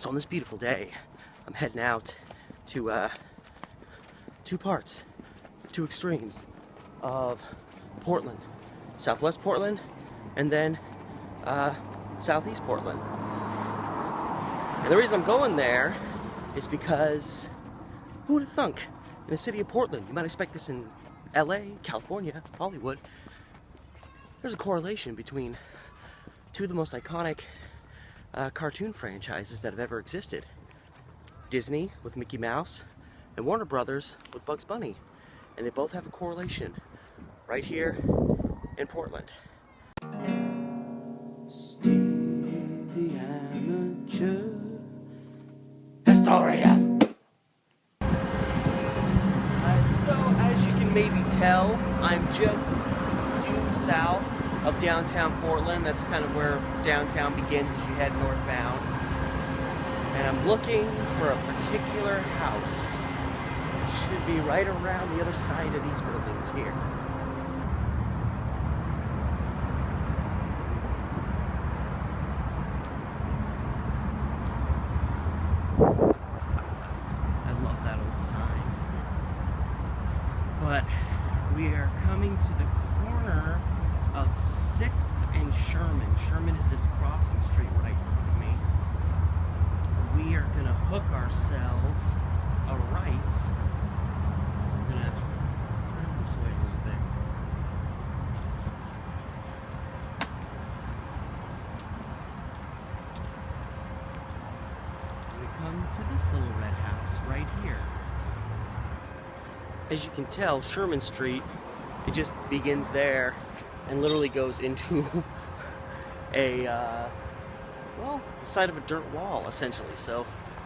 So on this beautiful day, I'm heading out to two extremes of Portland. Southwest Portland, and then Southeast Portland. And the reason I'm going there is because, who would have thunk? In the city of Portland, you might expect this in LA, California, Hollywood, there's a correlation between two of the most iconic cartoon franchises that have ever existed. Disney with Mickey Mouse and Warner Brothers with Bugs Bunny. And they both have a correlation right here in Portland. Steve the Amateur Historian. So as you can maybe tell, I'm just due south of downtown Portland. That's kind of where downtown begins as you head northbound. And I'm looking for a particular house. It should be right around the other side of these buildings here. I love that old sign. But we are coming to the corner of 6th and Sherman. Sherman is this crossing street right in front of me. We are gonna hook ourselves a right. I'm gonna turn it this way a little bit. We come to this little red house right here. As you can tell, Sherman Street, it just begins there and literally goes into well, the side of a dirt wall, essentially. So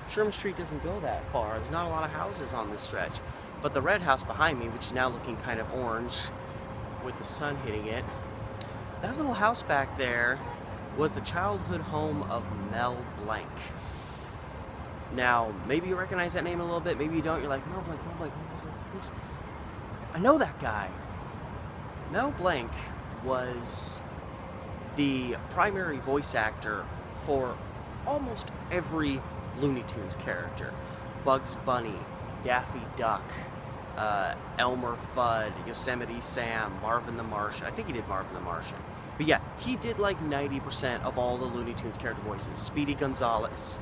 Sherman Street doesn't go that far. There's not a lot of houses on this stretch. But the red house behind me, which is now looking kind of orange with the sun hitting it, that little house back there was the childhood home of Mel Blanc. Now, maybe you recognize that name a little bit, maybe you don't. You're like, Mel Blanc, oops. I know that guy. Mel Blanc was the primary voice actor for almost every Looney Tunes character. Bugs Bunny, Daffy Duck, Elmer Fudd, Yosemite Sam, Marvin the Martian. I think he did Marvin the Martian. But yeah, he did like 90% of all the Looney Tunes character voices. Speedy Gonzales.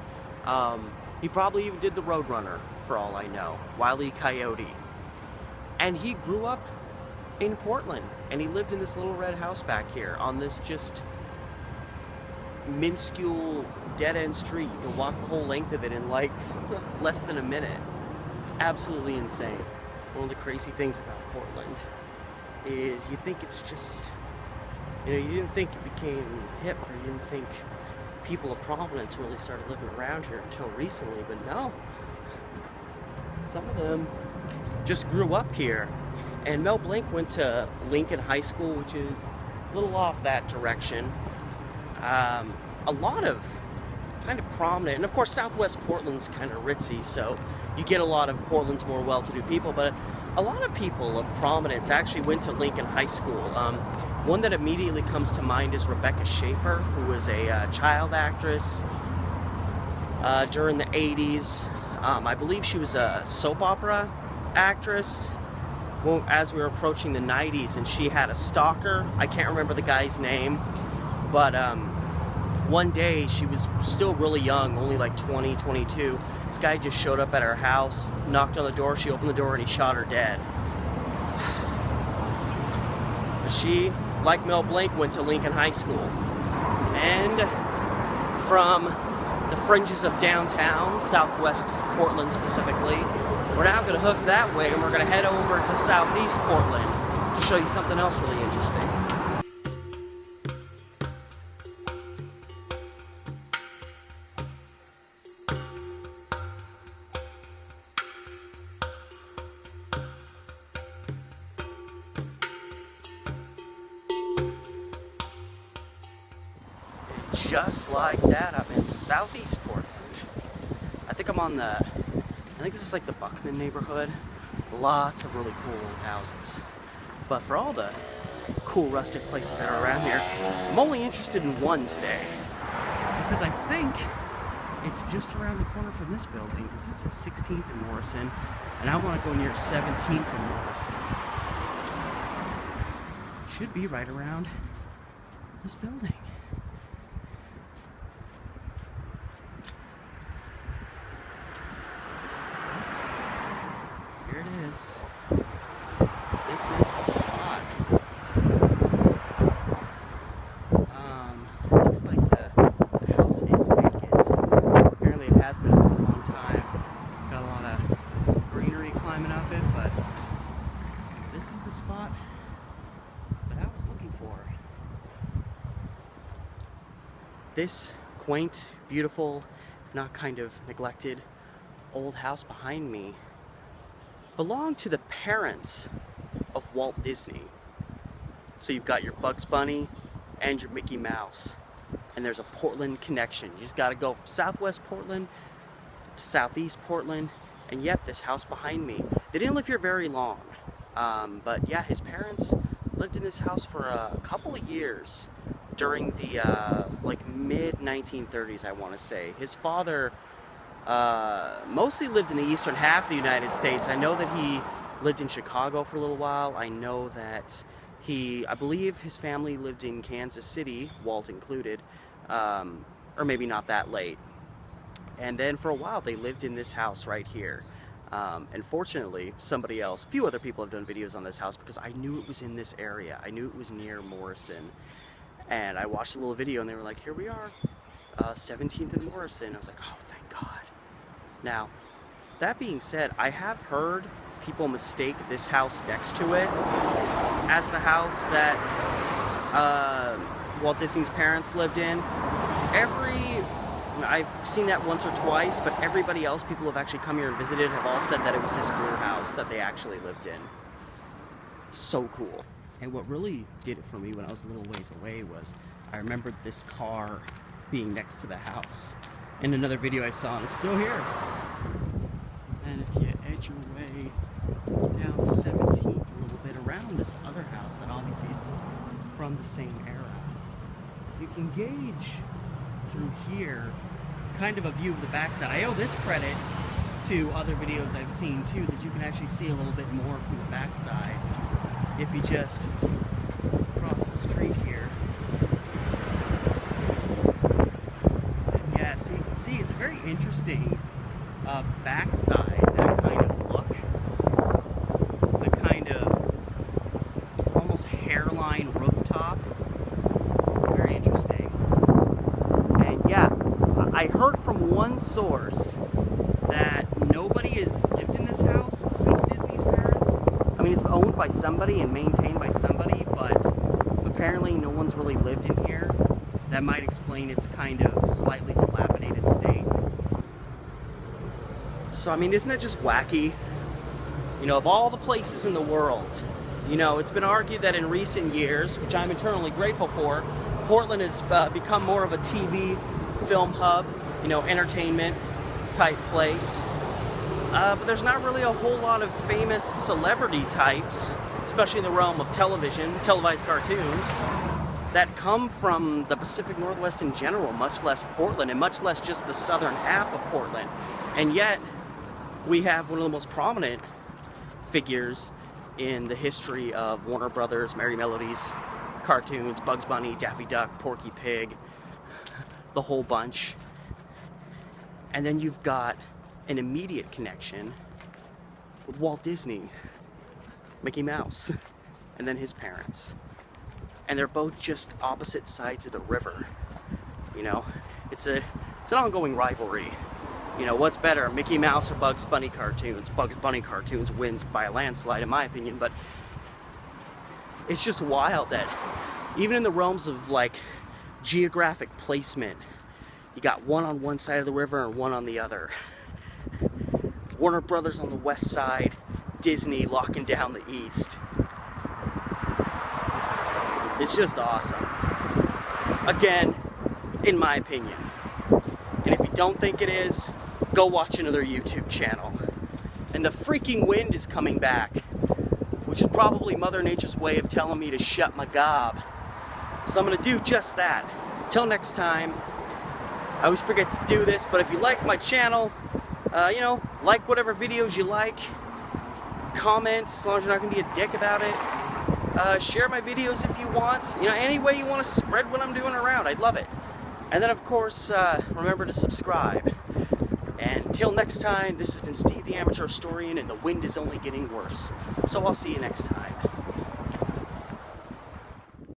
He probably even did the Roadrunner, for all I know. Wile E. Coyote. And he grew up in Portland, and he lived in this little red house back here on this just minuscule dead-end street. You can walk the whole length of it in like less than a minute. It's absolutely insane. One of the crazy things about Portland is you think it's just, you didn't think it became hip, or you didn't think people of prominence really started living around here until recently, but no. Some of them just grew up here. And Mel Blanc went to Lincoln High School, which is a little off that direction. A lot of kind of prominent, and of course Southwest Portland's kind of ritzy, so you get a lot of Portland's more well-to-do people, but a lot of people of prominence actually went to Lincoln High School. One that immediately comes to mind is Rebecca Schaefer, who was a child actress during the 80s. I believe she was a soap opera actress as we were approaching the 90s, and she had a stalker. I can't remember the guy's name, but one day she was still really young, only like 20, 22. This guy just showed up at her house, knocked on the door, she opened the door, and he shot her dead. She, like Mel Blanc, went to Lincoln High School. And from the fringes of downtown, Southwest Portland specifically, we're now going to hook that way, and we're going to head over to Southeast Portland to show you something else really interesting. Just like that, I'm in Southeast Portland. I think this is like the Buckman neighborhood. Lots of really cool old houses. But for all the cool rustic places that are around here, I'm only interested in one today. I said I think it's just around the corner from this building, because this is 16th and Morrison, and I want to go near 17th and Morrison. Should be right around this building. Here it is. This is the spot. Looks like the house is vacant. Apparently it has been for a long time. Got a lot of greenery climbing up it, but this is the spot that I was looking for. This quaint, beautiful, if not kind of neglected, old house behind me belonged to the parents of Walt Disney. So you've got your Bugs Bunny and your Mickey Mouse, and there's a Portland connection. You just gotta go from Southwest Portland to Southeast Portland, and yep, this house behind me. They didn't live here very long, but yeah, his parents lived in this house for a couple of years during the like mid 1930s, I want to say. His father mostly lived in the eastern half of the United States. I know that he lived in Chicago for a little while. I know that I believe his family lived in Kansas City, Walt included, or maybe not that late. And then for a while they lived in this house right here. And fortunately, a few other people have done videos on this house, because I knew it was in this area. I knew it was near Morrison. And I watched a little video and they were like, here we are, 17th and Morrison. I was like, oh, thank God. Now, that being said, I have heard people mistake this house next to it as the house that Walt Disney's parents lived in. I've seen that once or twice, but everybody else, people who have actually come here and visited, have all said that it was this blue house that they actually lived in. So cool. And what really did it for me when I was a little ways away was I remembered this car being next to the house. In another video I saw, and it's still here. And if you edge your way down 17th a little bit around this other house that obviously is from the same era, you can gauge through here kind of a view of the backside. I owe this credit to other videos I've seen too, that you can actually see a little bit more from the backside if you just cross the street here. And yeah, so you can see it's a very interesting backside, that kind of look, the kind of almost hairline rooftop. It's very interesting. And yeah, I heard from one source that nobody has lived in this house since Disney's parents. I mean, it's owned by somebody and maintained by somebody, but apparently no one's really lived in here. That might explain its kind of slightly dilapidated state. So, I mean, isn't that just wacky? You know, of all the places in the world, you know, it's been argued that in recent years, which I'm eternally grateful for, Portland has become more of a TV, film hub, you know, entertainment type place. But there's not really a whole lot of famous celebrity types, especially in the realm of television, televised cartoons, that come from the Pacific Northwest in general, much less Portland, and much less just the southern half of Portland. And yet, we have one of the most prominent figures in the history of Warner Brothers, Merry Melodies, cartoons, Bugs Bunny, Daffy Duck, Porky Pig, the whole bunch. And then you've got an immediate connection with Walt Disney, Mickey Mouse, and then his parents. And they're both just opposite sides of the river. You know, it's an ongoing rivalry. You know, what's better, Mickey Mouse or Bugs Bunny cartoons? Bugs Bunny cartoons wins by a landslide, in my opinion, but it's just wild that even in the realms of, like, geographic placement, you got one on one side of the river and one on the other. Warner Brothers on the west side, Disney locking down the east. It's just awesome. Again, in my opinion. And if you don't think it is, go watch another YouTube channel. And the freaking wind is coming back, which is probably Mother Nature's way of telling me to shut my gob. So I'm gonna do just that. Till next time, I always forget to do this, but if you like my channel, you know, like whatever videos you like, comment, as long as you're not going to be a dick about it. Share my videos if you want. You know, any way you want to spread what I'm doing around, I'd love it. And then, of course, remember to subscribe. And until next time, this has been Steve the Amateur Historian, and the wind is only getting worse. So I'll see you next time.